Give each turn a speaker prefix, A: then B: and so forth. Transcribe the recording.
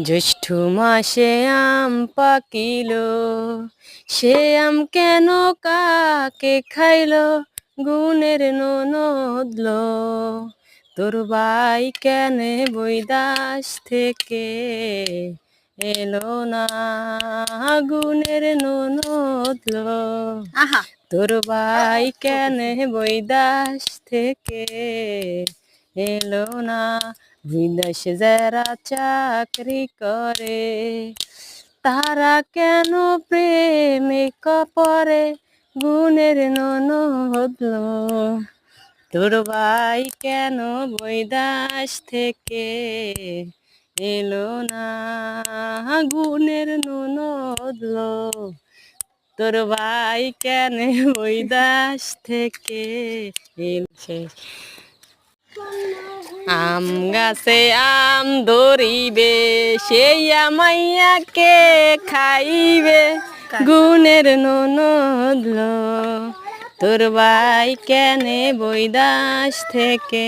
A: জ্যৈষ্ঠ মাসে আম পাকিল, সে আম কেন কাকে খাইল, গুণের ননদল। তোর ভাই কেনে বৈদাস থেকে এলো না, গুণের ননদল।
B: আহা
A: তোর ভাই কেনে বৈদাস থেকে এলো না, বিদেশে যারা চাকরি করে তারা কেন প্রেমে পড়ে, গুণের ননদল। তোর ভাই কেন বৈদাস থেকে এলো না, গুণের ননদল। তোর ভাই কেন বৈদাস থেকে এলছে। আম গাছে আম ধরিবে, সেই আমাইয়াকে খাইবে, গুণের ননদল। তোর ভাই কেন বৈদাস থেকে